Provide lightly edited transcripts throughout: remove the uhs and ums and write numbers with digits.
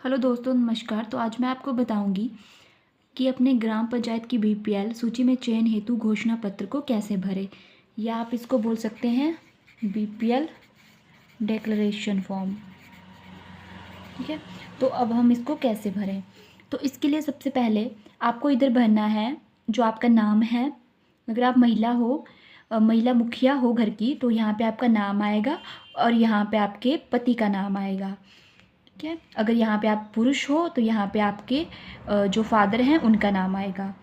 Hello दोस्तों, नमस्कार। तो आज मैं आपको बताऊंगी कि अपने ग्राम पंचायत की बीपीएल सूची में चयन हेतु घोषणा पत्र को कैसे भरें, या आप इसको बोल सकते हैं बीपीएल डिक्लेरेशन फॉर्म। ठीक है, तो अब हम इसको कैसे भरें। तो इसके लिए सबसे पहले आपको इधर भरना है जो आपका नाम है। अगर आप महिला हो, महिला मुखिया हो घर की, तो यहाँ पे आपका नाम आएगा और यहाँ पे आपके पति का नाम आएगा। ठीक है, अगर यहाँ पे आप पुरुष हो तो यहाँ पे आपके जो फादर हैं उनका नाम आएगा।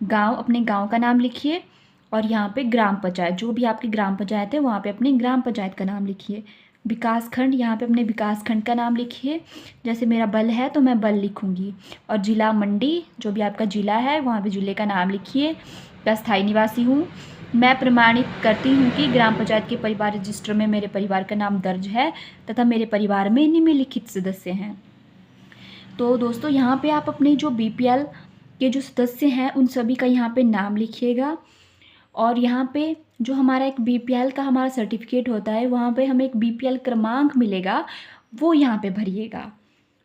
गांव, अपने गांव का नाम लिखिए और यहाँ पे ग्राम पंचायत, जो भी आपकी ग्राम पंचायत है वहाँ पे अपने ग्राम पंचायत का नाम लिखिए। विकास खंड, यहाँ पे अपने विकास खंड का नाम लिखिए। जैसे मेरा बल है तो मैं बल लिखूँगी। और जिला मंडी, जो भी आपका जिला है वहाँ पे जिले का नाम लिखिए। मैं स्थायी निवासी हूँ। मैं प्रमाणित करती हूँ कि ग्राम पंचायत के परिवार रजिस्टर में मेरे परिवार का नाम दर्ज है तथा मेरे परिवार में निम्नलिखित सदस्य हैं। तो दोस्तों, यहाँ पे आप अपने जो बीपीएल के जो सदस्य हैं उन सभी का यहाँ पे नाम लिखिएगा। और यहाँ पे जो हमारा एक बीपीएल का हमारा सर्टिफिकेट होता है, वहाँ पे हमें एक बीपीएल क्रमांक मिलेगा, वो यहाँ पे भरिएगा।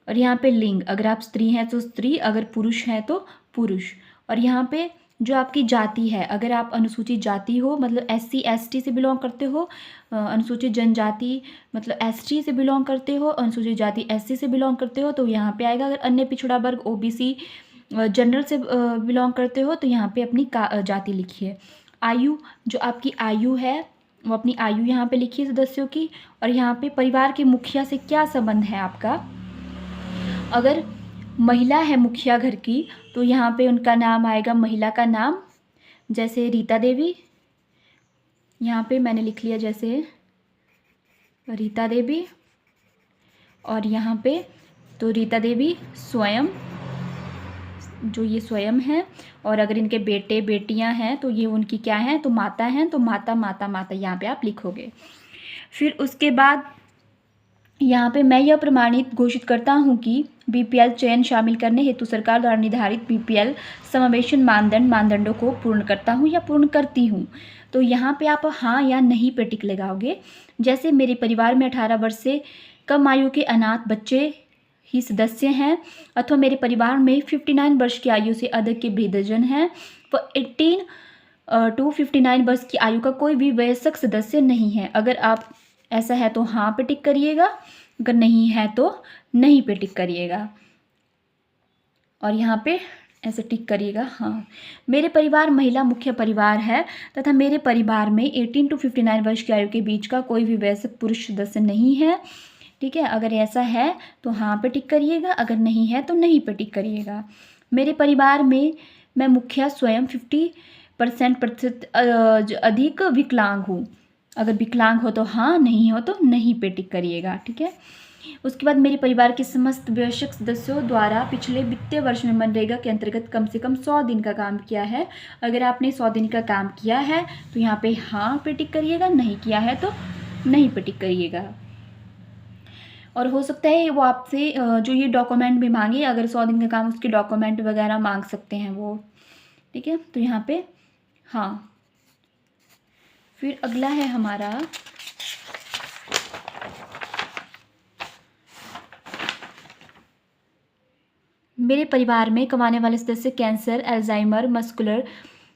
और यहाँ पे लिंग, अगर आप स्त्री हैं तो स्त्री, अगर पुरुष हैं तो पुरुष। और यहाँ पे जो आपकी जाति है, अगर आप अनुसूचित जाति हो, मतलब एससी एसटी से बिलोंग करते हो, अनुसूचित जनजाति मतलब एसटी से बिलोंग करते हो, अनुसूचित जाति एससी से बिलोंग करते हो तो यहाँ पे आएगा। अगर अन्य पिछड़ा वर्ग ओबीसी जनरल से बिलोंग करते हो तो यहाँ पे अपनी जाति लिखिए। आयु, जो आपकी आयु है वो अपनी आयु यहाँ पे लिखिए सदस्यों की। और यहाँ पे परिवार के मुखिया से क्या संबंध है आपका। अगर महिला है मुखिया घर की तो यहाँ पे उनका नाम आएगा, महिला का नाम, जैसे रीता देवी, यहाँ पे मैंने लिख लिया जैसे रीता देवी। और यहाँ पे तो रीता देवी स्वयं, जो ये स्वयं है। और अगर इनके बेटे बेटियां हैं तो ये उनकी क्या हैं, तो माता हैं, तो माता माता माता यहाँ पे आप लिखोगे। फिर उसके बाद यहाँ पे मैं यह प्रमाणित घोषित करता हूँ कि बीपीएल चयन शामिल करने हेतु सरकार द्वारा निर्धारित बीपीएल समावेशन मानदंडों को पूर्ण करता हूँ या पूर्ण करती हूँ। तो यहाँ पे आप हाँ या नहीं पे टिक लगाओगे। जैसे मेरे परिवार में 18 वर्ष से कम आयु के अनाथ बच्चे ही सदस्य हैं, अथवा मेरे परिवार में 59 वर्ष की आयु से अधिक के वृद्धजन हैं, व 18 टू 59 वर्ष की आयु का कोई भी वयस्क सदस्य नहीं है। अगर आप ऐसा है तो हाँ पे टिक करिएगा, अगर नहीं है तो नहीं पे टिक करिएगा। और यहाँ पे ऐसे टिक करिएगा हाँ। मेरे परिवार महिला मुख्य परिवार है तथा मेरे परिवार में 18 टू 59 वर्ष की आयु के बीच का कोई भी वयस्क पुरुष सदस्य नहीं है। ठीक है, अगर ऐसा है तो हाँ पे टिक करिएगा, अगर नहीं है तो नहीं पे टिक करिएगा। मेरे परिवार में मैं मुखिया स्वयं 50% अधिक विकलांग हूँ। अगर विकलांग हो तो हाँ, नहीं हो तो नहीं पे टिक करिएगा। ठीक है, उसके बाद मेरे परिवार के समस्त वयस्क सदस्यों द्वारा पिछले वित्तीय वर्ष में मनरेगा के अंतर्गत कम से कम 100 दिन का काम किया है। अगर आपने 100 दिन का काम किया है तो यहाँ पे हाँ पे टिक करिएगा, नहीं किया है तो नहीं पे टिक करिएगा। और हो सकता है वो आपसे जो ये डॉक्यूमेंट भी मांगे, अगर 100 दिन का काम, उसके डॉक्यूमेंट वगैरह मांग सकते हैं वो। ठीक है, तो यहाँ पे हाँ। फिर अगला है हमारा मेरे परिवार में कमाने वाले सदस्य cancer, Alzheimer, muscular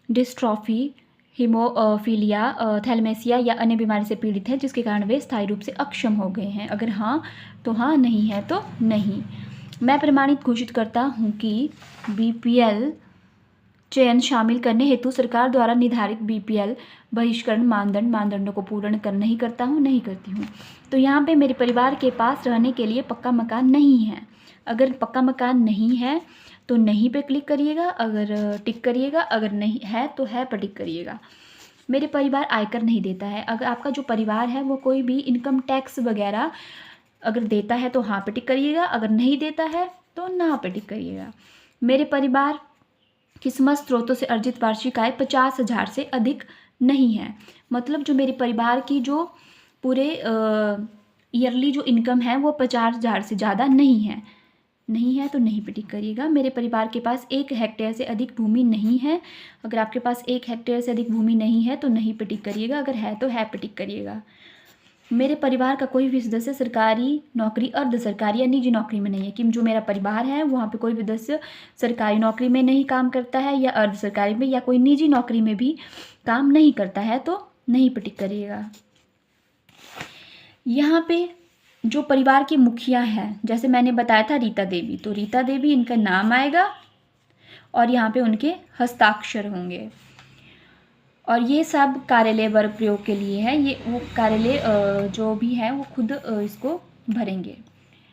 dystrophy, haemophilia, thalassaemia या अन्य बीमारी से पीड़ित हैं, जिसके कारण वे स्थायी रूप से अक्षम हो गए हैं। अगर हाँ तो हाँ, नहीं है तो नहीं। मैं प्रमाणित घोषित करता हूँ कि बीपीएल चयन शामिल करने हेतु सरकार द्वारा निर्धारित बीपीएल बहिष्करण मानदंडों को पूर्ण कर नहीं करता हूँ, नहीं करती हूँ। तो यहाँ पे मेरे परिवार के पास रहने के लिए पक्का मकान नहीं है। अगर पक्का मकान नहीं है तो नहीं पे क्लिक करिएगा, अगर टिक करिएगा, अगर नहीं है तो है पर टिक करिएगा। मेरे परिवार आयकर नहीं देता है। अगर आपका जो परिवार है वो कोई भी इनकम टैक्स वगैरह अगर देता है तो हाँ पे टिक करिएगा, अगर नहीं देता है तो ना पे टिक करिएगा। मेरे परिवार की समस्त स्रोतों से अर्जित वार्षिक आय 50,000 से अधिक नहीं है। मतलब जो मेरे परिवार की जो पूरे ईयरली जो इनकम है वो 50,000 से ज़्यादा नहीं है। नहीं है तो नहीं पे टिक करिएगा। मेरे परिवार के पास 1 हेक्टेयर से अधिक भूमि नहीं है। अगर आपके पास 1 हेक्टेयर से अधिक भूमि नहीं है तो नहीं पे टिक करिएगा, अगर है तो है पे टिक करिएगा। मेरे परिवार का कोई भी सदस्य सरकारी नौकरी, अर्ध सरकारी या निजी नौकरी में नहीं है, कि जो मेरा परिवार है वहाँ पे कोई भी सदस्य सरकारी नौकरी में नहीं काम करता है या अर्ध सरकारी में या कोई निजी नौकरी में भी काम नहीं करता है, तो नहीं पे टिक करिएगा। यहाँ पे जो परिवार के मुखिया हैं, जैसे मैंने बताया था रीता देवी, तो रीता देवी इनका नाम आएगा और यहाँ पे उनके हस्ताक्षर होंगे। और ये सब कार्यालय वर्ग प्रयोग के लिए है, ये वो कार्यालय जो भी है वो खुद इसको भरेंगे।